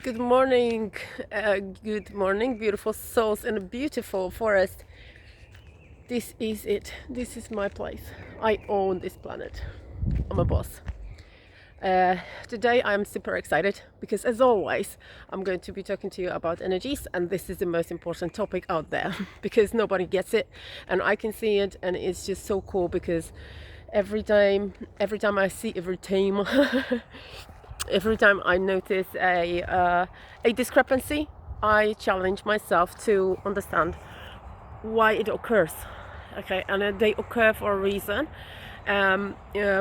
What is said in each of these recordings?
Good morning, beautiful souls in a beautiful forest. This is it. This is my place. I own this planet. I'm a boss. Today I'm super excited because, as always, I'm going to be talking to you about energies, and this is the most important topic out there because nobody gets it, and I can see it, and it's just so cool because every time I see every time I notice a discrepancy, I challenge myself to understand why it occurs. Okay, and they occur for a reason.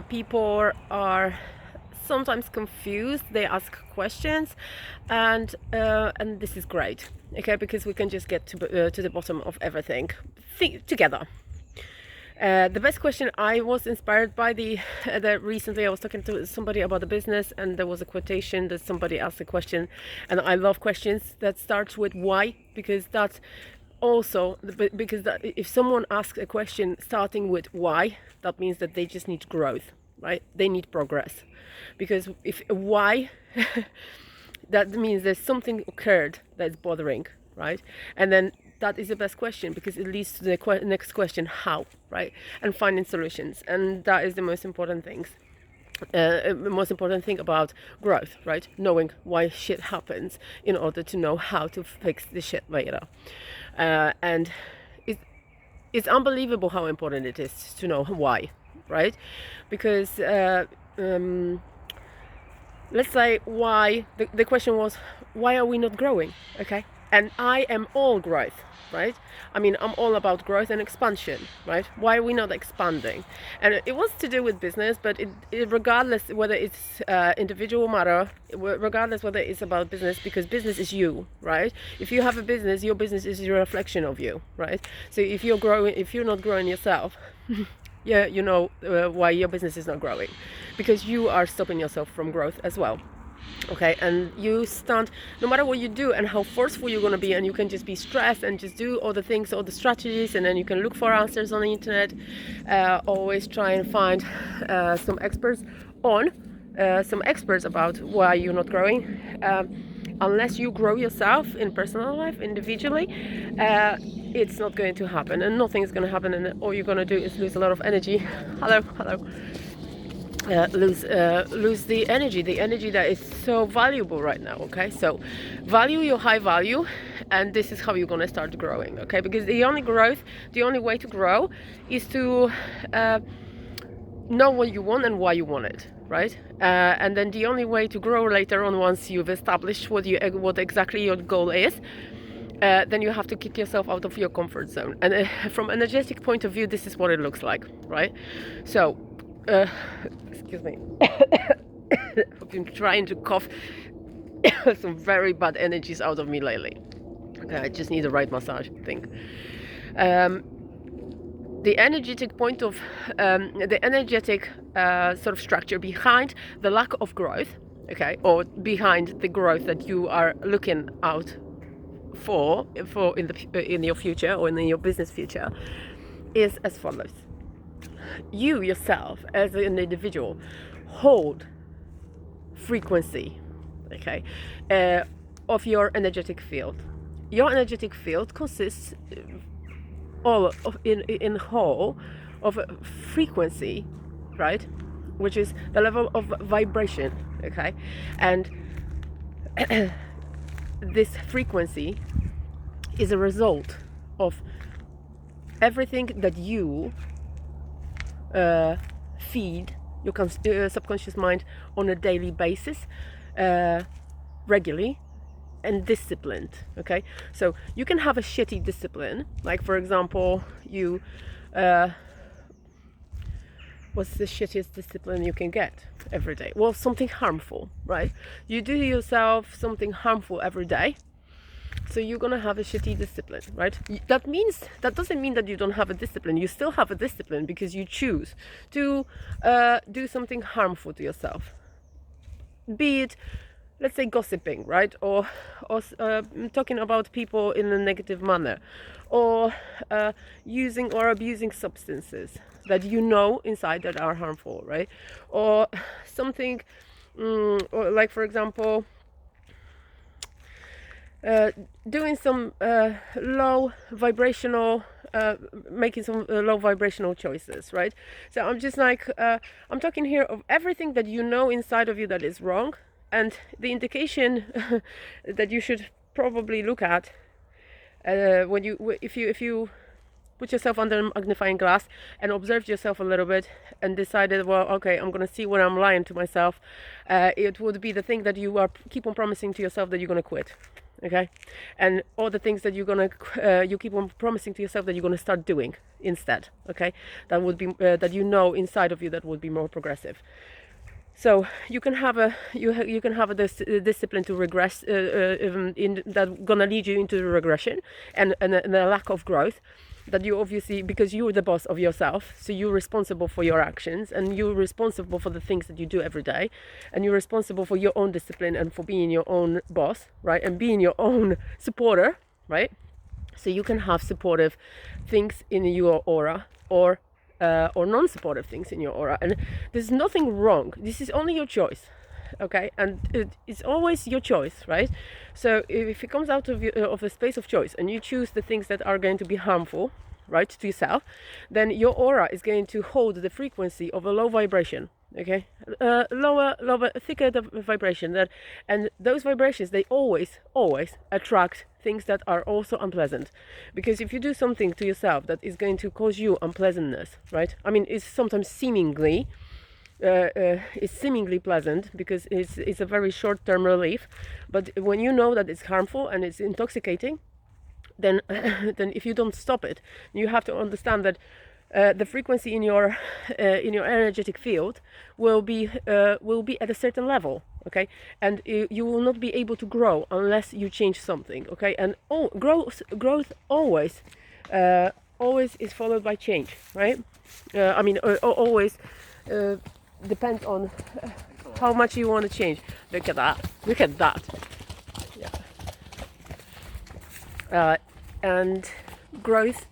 People are sometimes confused. They ask questions, and this is great. Okay, because we can just get to the bottom of everything together. The best question, I was inspired by the recently I was talking to somebody about the business, and there was a quotation that somebody asked a question, and I love questions that start with why, because that's also because if someone asks a question starting with why, that means that they just need growth, right? They need progress, because if why that means there's something occurred that's bothering, right? And then that is the best question because it leads to the next question, how, right? And finding solutions, and that is the most important things. Most important thing about growth, right? Knowing why shit happens in order to know how to fix the shit later. And it's unbelievable how important it is to know why, right? Because let's say why, the question was, why are we not growing? Okay, and I am all growth, right? I mean, I'm all about growth and expansion, right? Why are we not expanding? And it was to do with business, but regardless whether it's individual matter, regardless whether it's about business, because business is you, right? If you have a business, your business is a reflection of you, right? So if you're not growing yourself, yeah, you know why your business is not growing, because you are stopping yourself from growth as well. Okay, and you stand, no matter what you do and how forceful you're going to be, and you can just be stressed and just do all the things, all the strategies, and then you can look for answers on the internet. Always try and find some experts about why you're not growing. Unless you grow yourself in personal life individually, it's not going to happen, and nothing is going to happen, and all you're going to do is lose a lot of energy. Hello. Lose the energy that is so valuable right now. Okay, so value your high value, and this is how you're going to start growing. Okay, because the only way to grow is to know what you want and why you want it, right? And then the only way to grow later on, once you've established what exactly your goal is, then you have to kick yourself out of your comfort zone. And from an energetic point of view, this is what it looks like, right? So excuse me. I've been trying to cough some very bad energies out of me lately. Okay, I just need the right massage thing. The energetic point of the energetic sort of structure behind the lack of growth, okay, or behind the growth that you are looking out for in your future or in your business future, is as follows. You yourself as an individual hold frequency, okay, of your energetic field. Your energetic field consists all of in whole of a frequency, right, which is the level of vibration, okay, and this frequency is a result of everything that you feed your subconscious mind on a daily basis, regularly and disciplined. Okay, so you can have a shitty discipline, like for example, you what's the shittiest discipline you can get every day? Well, something harmful, right? You do yourself something harmful every day, so you're gonna have a shitty discipline, right? That doesn't mean that you don't have a discipline. You still have a discipline because you choose to do something harmful to yourself, be it, let's say, gossiping, right, or talking about people in a negative manner, or using or abusing substances that you know inside that are harmful, right, or something, or like for example, doing some low vibrational, making some low vibrational choices, right? So I'm just like, I'm talking here of everything that you know inside of you that is wrong, and the indication that you should probably look at when if you put yourself under a magnifying glass and observed yourself a little bit and decided, well, okay, I'm going to see when I'm lying to myself, it would be the thing that you are keep on promising to yourself that you're going to quit. Okay, and all the things that you keep on promising to yourself that you're going to start doing instead. Okay, that would be that you know inside of you that would be more progressive. So you can have a you can have a discipline to regress in that gonna lead you into regression and a lack of growth. That you obviously, because you're the boss of yourself, so you're responsible for your actions and you're responsible for the things that you do every day, and you're responsible for your own discipline and for being your own boss, right? And being your own supporter, right? So you can have supportive things in your aura or non-supportive things in your aura, and there's nothing wrong. This is only your choice, okay? And it's always your choice, right? So if it comes out of a space of choice and you choose the things that are going to be harmful, right, to yourself, then your aura is going to hold the frequency of a low vibration. Okay, lower, thicker the vibration. That, and those vibrations, they always attract things that are also unpleasant. Because if you do something to yourself that is going to cause you unpleasantness, right? I mean, it's sometimes seemingly pleasant because it's a very short-term relief, but when you know that it's harmful and it's intoxicating, then then if you don't stop it, you have to understand that the frequency in your energetic field will be at a certain level, okay, and you will not be able to grow unless you change something, okay, and growth always is followed by change, right? I mean, always depends on how much you want to change. Look at that. Yeah. And growth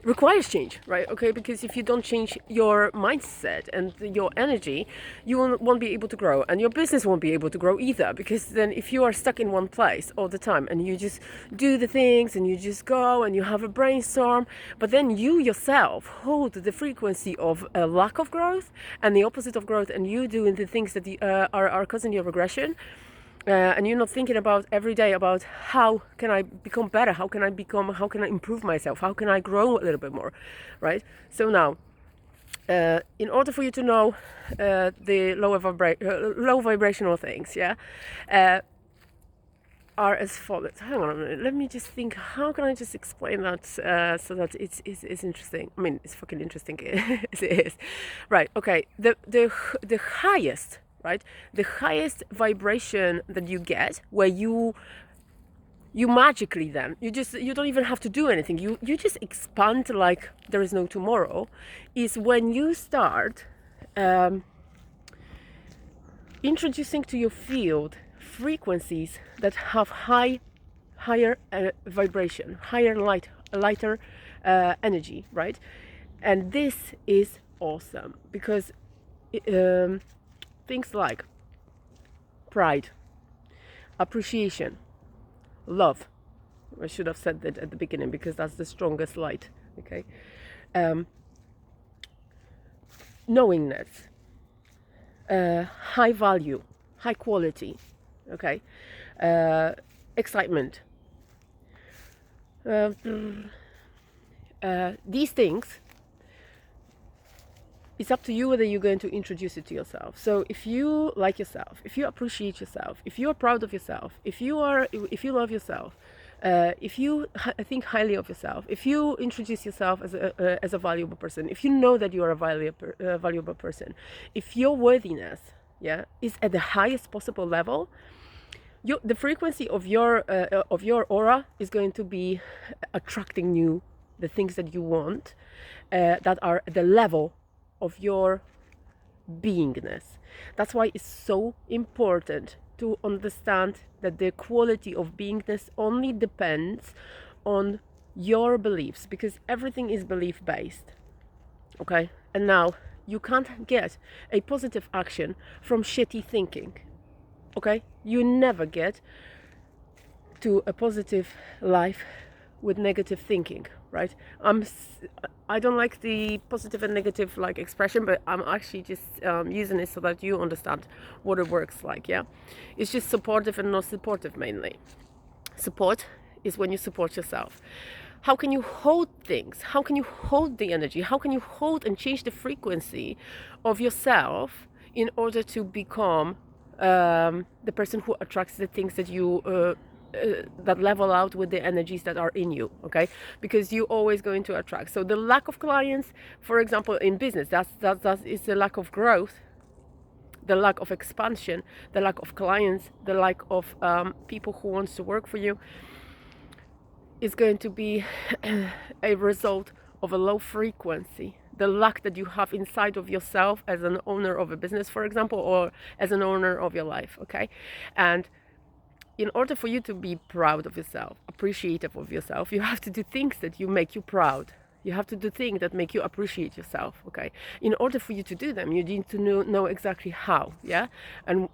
requires change, right? Okay, because if you don't change your mindset and your energy, you won't be able to grow, and your business won't be able to grow either. Because then, if you are stuck in one place all the time and you just do the things and you just go and you have a brainstorm, but then you yourself hold the frequency of a lack of growth and the opposite of growth, and you doing the things that are causing your regression. And you're not thinking about every day about how can I become better, how can I improve myself, how can I grow a little bit more, right? So now, in order for you to know the low vibrational things, yeah, are as follows. Hang on a minute, let me just think, how can I just explain that so that it's interesting? I mean, it's fucking interesting. It is. Right, okay, the highest, right? The highest vibration that you get, where you magically, then you don't even have to do anything. You just expand like there is no tomorrow. Is when you start introducing to your field frequencies that have higher vibration, lighter energy, right? And this is awesome because things like pride, appreciation, love. I should have said that at the beginning because that's the strongest light. Okay, knowingness, high value, high quality. Okay, excitement. These things, it's up to you whether you're going to introduce it to yourself. So if you like yourself, if you appreciate yourself, if you are proud of yourself, if you love yourself, if you think highly of yourself, if you introduce yourself as a valuable person, if you know that you are a valuable person, if your worthiness, yeah, is at the highest possible level, the frequency of your aura is going to be attracting you the things that you want, that are at the level of your beingness. That's why it's so important to understand that the quality of beingness only depends on your beliefs, because everything is belief based. Okay, and now you can't get a positive action from shitty thinking. Okay, you never get to a positive life with negative thinking, right? I don't like the positive and negative like expression, but I'm actually just using it so that you understand what it works like. Yeah, it's just supportive and not supportive mainly. Support is when you support yourself. How can you hold things? How can you hold the energy? How can you hold and change the frequency of yourself in order to become the person who attracts the things that you that level out with the energies that are in you? Okay, because you're always going to attract. So the lack of clients, for example, in business, that is the lack of growth, the lack of expansion, the lack of clients, the lack of people who wants to work for you, is going to be a result of a low frequency, the lack that you have inside of yourself as an owner of a business, for example, or as an owner of your life. Okay, and in order for you to be proud of yourself, appreciative of yourself, you have to do things that you make you proud. You have to do things that make you appreciate yourself. Okay, in order for you to do them, you need to know exactly how. Yeah, and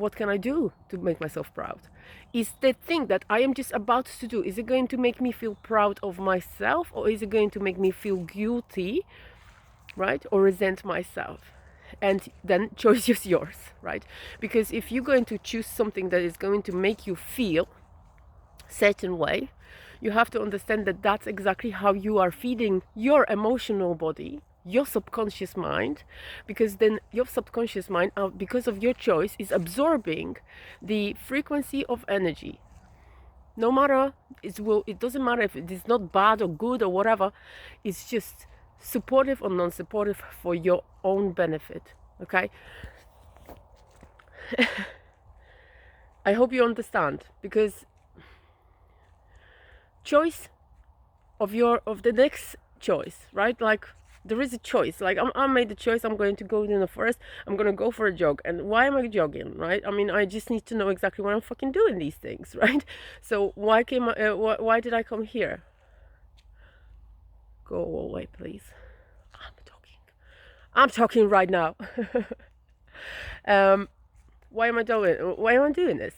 what can I do to make myself proud? Is the thing that I am just about to do, is it going to make me feel proud of myself, or is it going to make me feel guilty, right, or resent myself? And then choice is yours, right? Because if you're going to choose something that is going to make you feel certain way, you have to understand that that's exactly how you are feeding your emotional body, your subconscious mind, because then your subconscious mind, because of your choice, is absorbing the frequency of energy. No matter, it doesn't matter if it is not bad or good or whatever, it's just supportive or non-supportive for your own benefit. Okay, I hope you understand, because choice of the next choice, right? Like, there is a choice. Like, I made the choice, I'm going to go in the forest, I'm going to go for a jog. And why am I jogging, right? I mean, I just need to know exactly what I'm fucking doing these things, right? So why did I come here? Go away, please. I'm talking right now. Why am I doing this?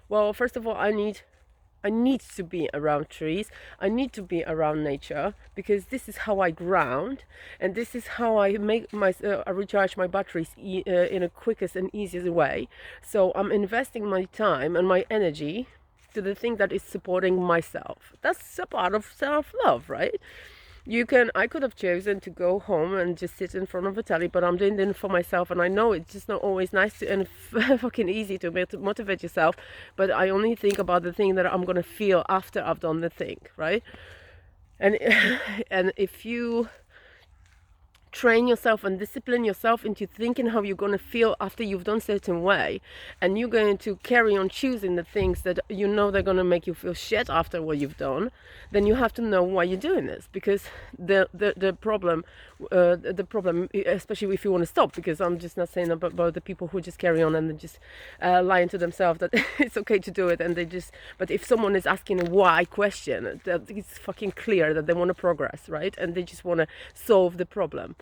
Well, first of all, I need to be around trees. I need to be around nature, because this is how I ground, and this is how I make I recharge my batteries in a quickest and easiest way. So I'm investing my time and my energy to the thing that is supporting myself. That's a part of self-love, right? I could have chosen to go home and just sit in front of a telly, but I'm doing it for myself, and I know it's just not always nice and fucking easy to motivate yourself, but I only think about the thing that I'm gonna feel after I've done the thing, right? And and if you train yourself and discipline yourself into thinking how you're going to feel after you've done certain way, and you're going to carry on choosing the things that you know they're going to make you feel shit after what you've done, then you have to know why you're doing this. Because the problem, especially if you want to stop, because I'm just not saying about the people who just carry on and they just lying to themselves that it's okay to do it, and but if someone is asking a why question, that it's fucking clear that they want to progress, right? And they just want to solve the problem.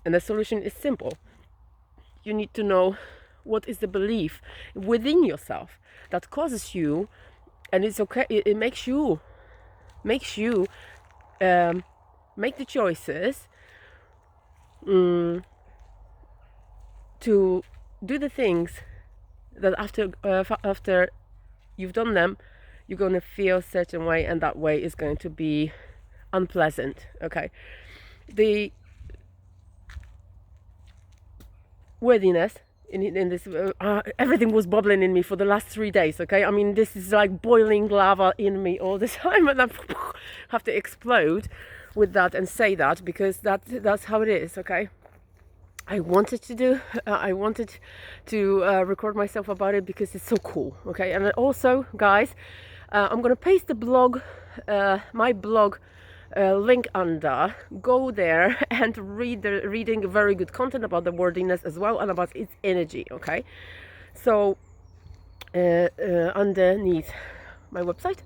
And the solution is simple. You need to know what is the belief within yourself that causes you, and it's okay, it makes you make the choices to do the things that after you've done them, you're going to feel a certain way, and that way is going to be unpleasant. Okay, the worthiness in this everything was bubbling in me for the last 3 days. Okay, I mean, this is like boiling lava in me all the time, and I have to explode with that and say that, because that's how it is. Okay, I wanted to record myself about it because it's so cool. Okay, and also, guys, I'm gonna paste the blog, my blog link under. Go there and reading very good content about the worthiness as well, and about its energy. Okay, so underneath my website,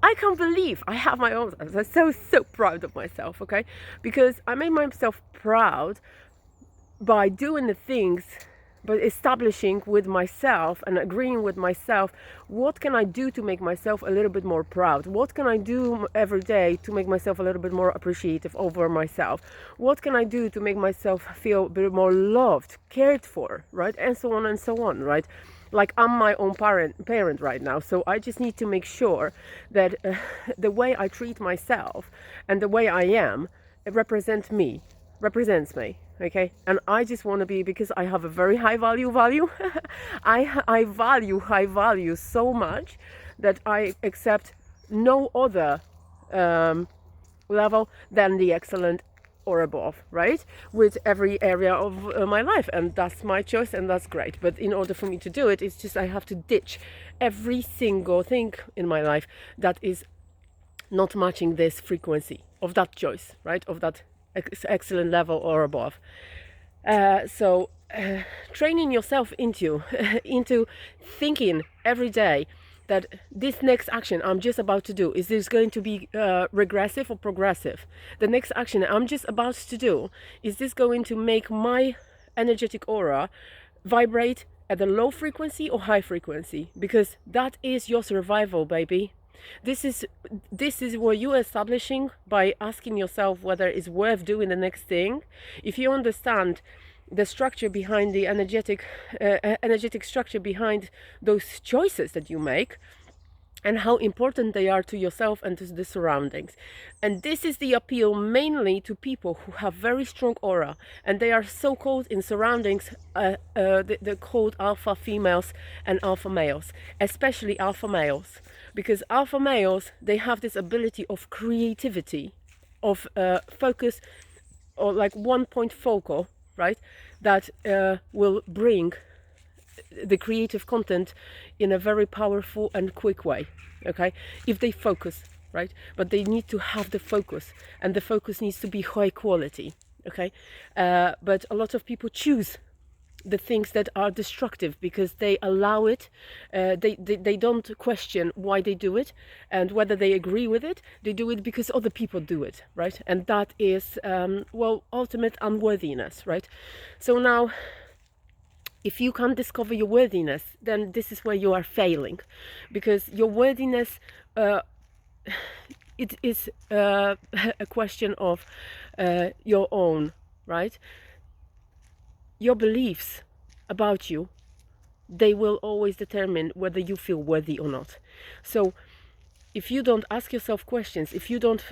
I can't believe I have my own. I'm so proud of myself. Okay, because I made myself proud by doing the things but establishing with myself and agreeing with myself, what can I do to make myself a little bit more proud? What can I do every day to make myself a little bit more appreciative over myself? What can I do to make myself feel a bit more loved, cared for, right? And so on and so on, right? Like, I'm my own parent right now, so I just need to make sure that the way I treat myself and the way I am, it represents me, okay? And I just want to be, because I have a very high value I value high value so much that I accept no other level than the excellent or above, right? With every area of my life, and that's my choice, and that's great. But in order for me to do it, it's just I have to ditch every single thing in my life that is not matching this frequency of that choice, right? Of that excellent level or above. So training yourself into thinking every day that this next action I'm just about to do, is this going to be regressive or progressive? The next action I'm just about to do, is this going to make my energetic aura vibrate at a low frequency or high frequency? Because that is your survival, baby. This is what you're establishing by asking yourself whether it's worth doing the next thing. If you understand the structure behind the energetic structure behind those choices that you make, and how important they are to yourself and to the surroundings. And this is the appeal mainly to people who have very strong aura, and they are so-called in surroundings, they're called alpha females and alpha males, especially alpha males, because alpha males, they have this ability of creativity, of focus, or like one point focal, right, that will bring the creative content in a very powerful and quick way, okay, if they focus, right? But they need to have the focus, and the focus needs to be high quality, okay? But a lot of people choose the things that are destructive because they allow it. They don't question why they do it and whether they agree with it. They do it because other people do it, right? And that is ultimate unworthiness, right? So now, if you can't discover your worthiness, then this is where you are failing, because your worthiness, it is a question of your own, right? Your beliefs about you, they will always determine whether you feel worthy or not. So if you don't ask yourself questions, if you don't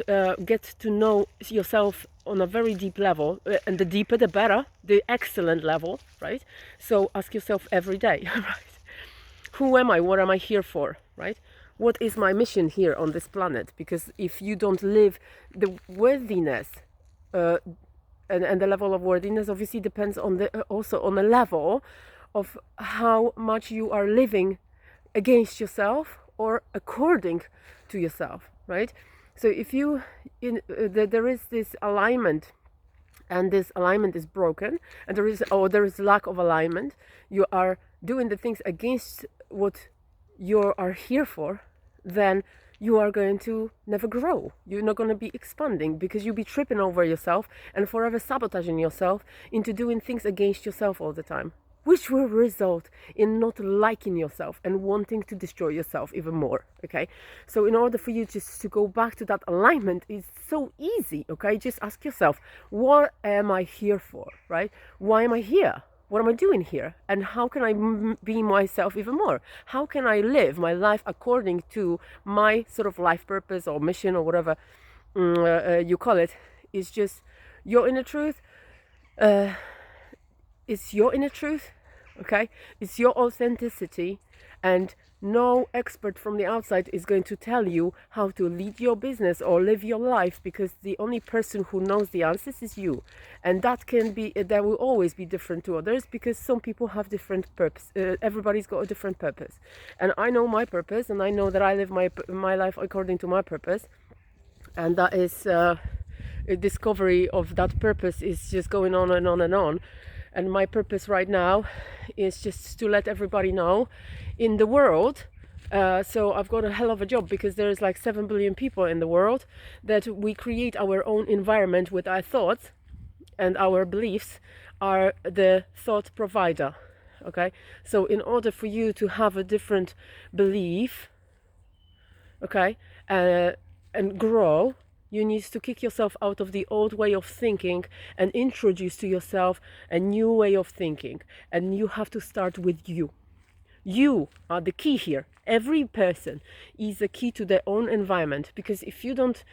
get to know yourself on a very deep level, and the deeper the better, the excellent level, right? So ask yourself every day, right? Who am I? What am I here for, right? What is my mission here on this planet? Because if you don't live the worthiness, and the level of worthiness obviously depends on also on the level of how much you are living against yourself or according to yourself, right? So if you there is this alignment, and this alignment is broken, and there is lack of alignment, you are doing the things against what you are here for, then you are going to never grow. You're not going to be expanding, because you'll be tripping over yourself and forever sabotaging yourself into doing things against yourself all the time, which will result in not liking yourself and wanting to destroy yourself even more, okay? So in order for you just to go back to that alignment, it's so easy, okay? Just ask yourself, what am I here for, right? Why am I here? What am I doing here? And how can I be myself even more? How can I live my life according to my sort of life purpose or mission or whatever you call it? It's just your inner truth. It's your inner truth, okay? It's your authenticity, and no expert from the outside is going to tell you how to lead your business or live your life, because the only person who knows the answers is you. And that will always be different to others, because some people have different purpose. Everybody's got a different purpose, and I know my purpose, and I know that I live my life according to my purpose, and that is a discovery of that purpose is just going on and on and on. And my purpose right now is just to let everybody know in the world. So I've got a hell of a job, because there's like 7 billion people in the world, that we create our own environment with our thoughts, and our beliefs are the thought provider. Okay, so in order for you to have a different belief, okay, and grow, you need to kick yourself out of the old way of thinking and introduce to yourself a new way of thinking. And you have to start with you. You are the key here. Every person is the key to their own environment, because if you don't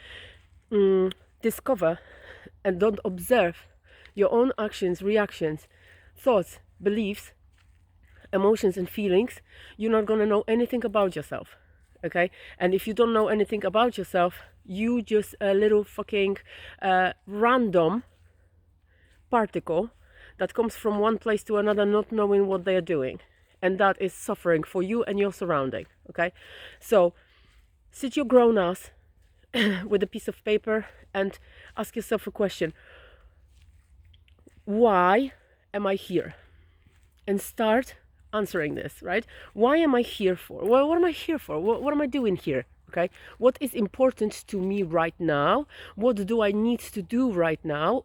discover and don't observe your own actions, reactions, thoughts, beliefs, emotions and feelings, you're not going to know anything about yourself. Okay, and if you don't know anything about yourself, you just a little fucking random particle that comes from one place to another, not knowing what they are doing, and that is suffering for you and your surrounding. Okay, so sit your grown ass with a piece of paper and ask yourself a question: why am I here? And start answering this, right? Why am I here for? Well, what am I here for? What am I doing here? Okay, what is important to me right now? What do I need to do right now?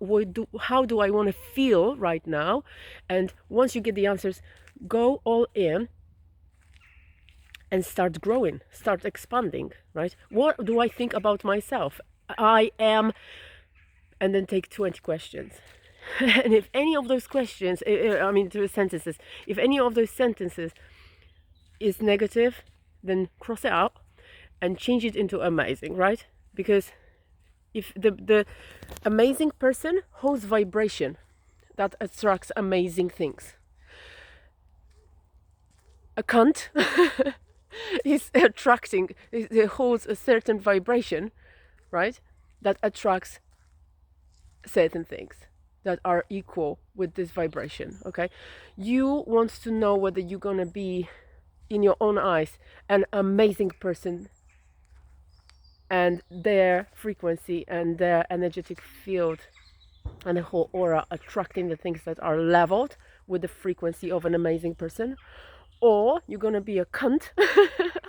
How do I want to feel right now? And once you get the answers, go all in and start growing, start expanding, right? What do I think about myself? I am, and then take 20 questions. And if any of those questions, sentences, if any of those sentences is negative, then cross it out and change it into amazing, right? Because if the amazing person holds vibration that attracts amazing things. A cunt is attracting, it holds a certain vibration, right? That attracts certain things that are equal with this vibration. Okay, you want to know whether you're gonna be, in your own eyes, an amazing person, and their frequency and their energetic field and the whole aura attracting the things that are leveled with the frequency of an amazing person, or you're gonna be a cunt.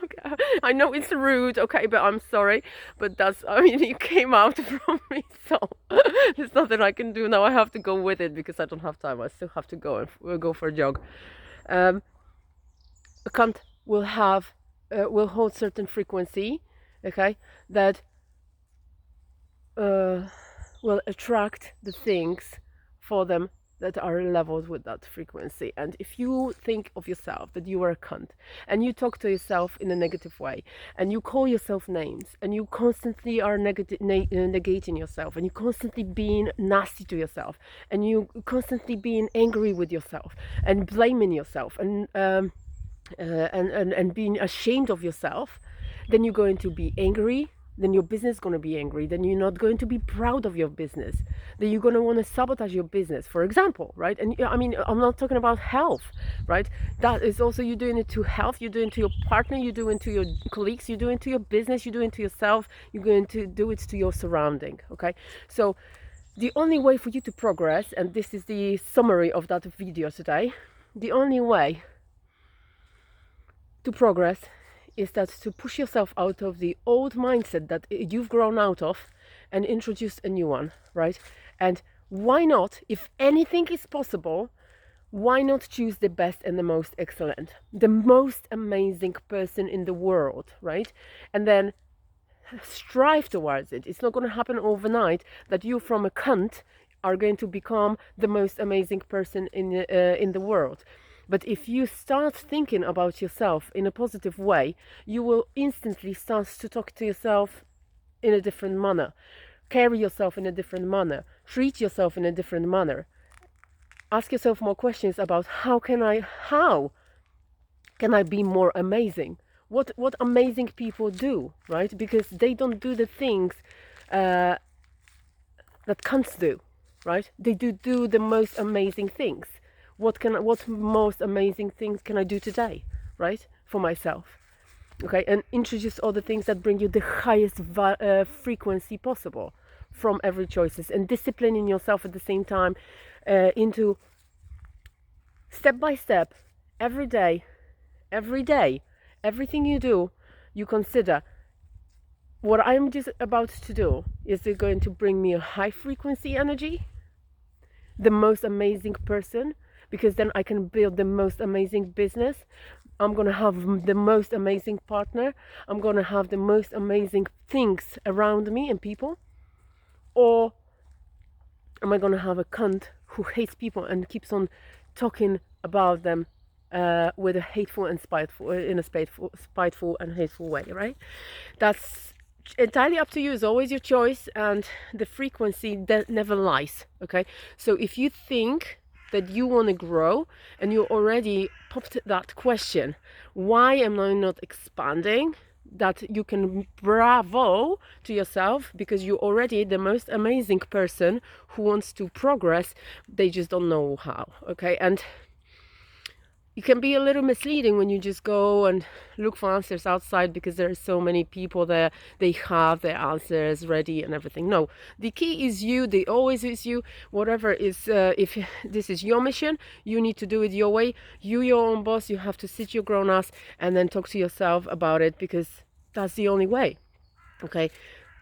Okay. I know it's rude, okay, but I'm sorry, but it came out from me, so there's nothing I can do now. I have to go with it because I don't have time. I still have to go and we'll go for a jog. A cunt will hold certain frequency, okay, that will attract the things for them that are leveled with that frequency. And if you think of yourself that you are a cunt, and you talk to yourself in a negative way, and you call yourself names, and you constantly are negating yourself, and you constantly being nasty to yourself, and you constantly being angry with yourself, and blaming yourself, and being ashamed of yourself, then you're going to be angry. Then your business is going to be angry. Then you're not going to be proud of your business. Then you're going to want to sabotage your business, for example, right? And I'm not talking about health, right? That is also, you're doing it to health, you're doing it to your partner, you're doing it to your colleagues, you're doing it to your business, you're doing it to yourself, you're going to do it to your surrounding, okay? So the only way for you to progress, and this is the summary of that video today, the only way to progress is that to push yourself out of the old mindset that you've grown out of and introduce a new one, right? And why not, if anything is possible, why not choose the best and the most excellent, the most amazing person in the world, right? And then strive towards it. It's not going to happen overnight that you from a cunt are going to become the most amazing person in the world. But if you start thinking about yourself in a positive way, you will instantly start to talk to yourself in a different manner, carry yourself in a different manner, treat yourself in a different manner. Ask yourself more questions about how can I be more amazing? What amazing people do, right? Because they don't do the things that cunts do, right? They do the most amazing things. What most amazing things can I do today, right? For myself, okay? And introduce all the things that bring you the highest frequency possible from every choices, and disciplining yourself at the same time into step by step, every day, everything you do, you consider, what I'm just about to do, is it going to bring me a high frequency energy, the most amazing person, because then I can build the most amazing business. I'm going to have the most amazing partner. I'm going to have the most amazing things around me and people. Or am I going to have a cunt who hates people and keeps on talking about them with a hateful and spiteful, in a spiteful and hateful way, right? That's entirely up to you. It's always your choice, and the frequency that never lies. Okay, so if you think that you want to grow and you already popped that question, why am I not expanding? That you can bravo to yourself, because you're already the most amazing person who wants to progress. They just don't know how. Okay, and it can be a little misleading when you just go and look for answers outside, because there are so many people there, they have their answers ready and everything. No, the key is you. They always is you. Whatever is, if this is your mission, you need to do it your way. You're your own boss. You have to sit your grown ass and then talk to yourself about it, because that's the only way. Okay,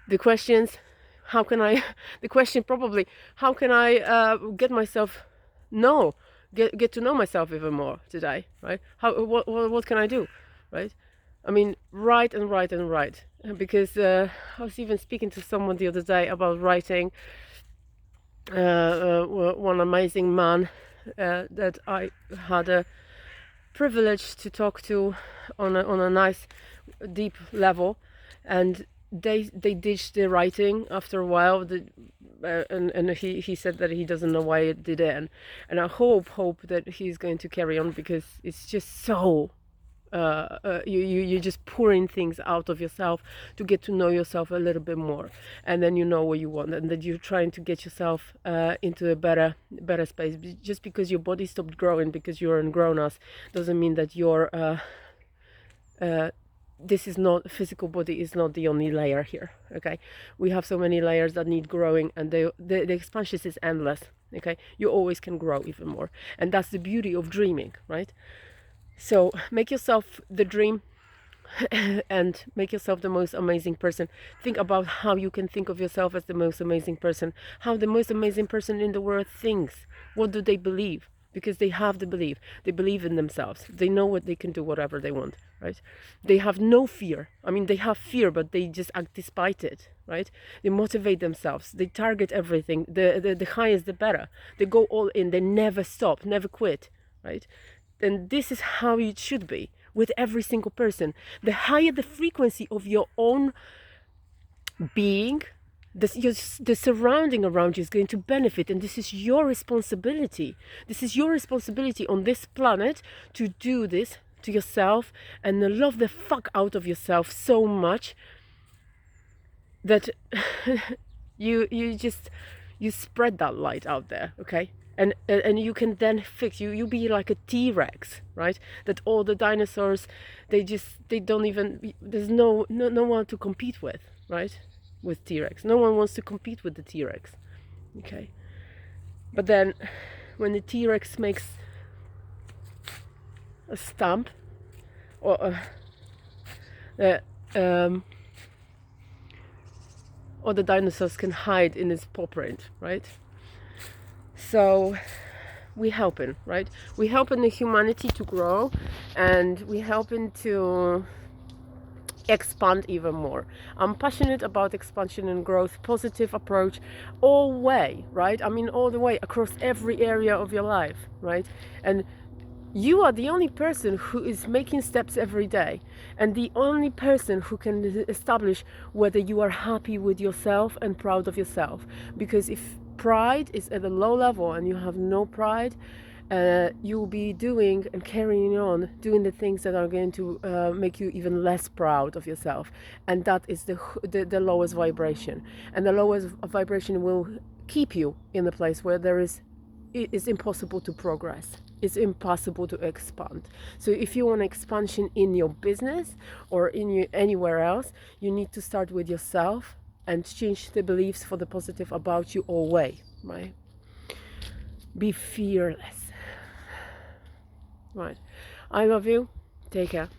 the questions, how can I the question probably, how can I get myself get to know myself even more today, right? What can I do, right? I mean, write and write and write, because I was even speaking to someone the other day about writing. One amazing man that I had a privilege to talk to on a nice deep level, and they ditched the writing after a while. And he said that he doesn't know why it did it, and I hope that he's going to carry on, because it's just so you're just pouring things out of yourself to get to know yourself a little bit more, and then you know what you want, and that you're trying to get yourself into a better space. Just because your body stopped growing because you're in grown-ass doesn't mean that you're this is not, physical body is not the only layer here. Okay, we have so many layers that need growing, and the expansion is endless. Okay, you always can grow even more, and that's the beauty of dreaming, right? So make yourself the dream and make yourself the most amazing person. Think about how you can think of yourself as the most amazing person, how the most amazing person in the world thinks. What do they believe? Because they have the belief. They believe in themselves. They know what they can do, whatever they want, right? They have no fear. I mean, they have fear, but they just act despite it, right? They motivate themselves. They target everything. The higher the better. They go all in. They never stop, never quit, right? And this is how it should be with every single person. The higher the frequency of your own being, the surrounding around you is going to benefit, and this is your responsibility. This is your responsibility on this planet to do this to yourself and love the fuck out of yourself so much that you spread that light out there, okay? And you can then fix, you be like a T-Rex, right? That all the dinosaurs, they don't even, there's no one to compete with, right? With T-Rex. No one wants to compete with the T-Rex, okay? But then when the T-Rex makes a stamp, or or the dinosaurs can hide in its paw print, right? So we helping, right? We helping the humanity to grow, and we helping to expand even more. I'm passionate about expansion and growth, positive approach all way, right? I mean, all the way across every area of your life, right? And you are the only person who is making steps every day, and the only person who can establish whether you are happy with yourself and proud of yourself. Because if pride is at a low level and you have no pride, you will be doing and carrying on doing the things that are going to make you even less proud of yourself, and that is the lowest vibration. And the lowest vibration will keep you in a place where it's impossible to progress. It's impossible to expand. So if you want expansion in your business or anywhere else, you need to start with yourself and change the beliefs for the positive about you all way, right? Be fearless. Right. I love you. Take care.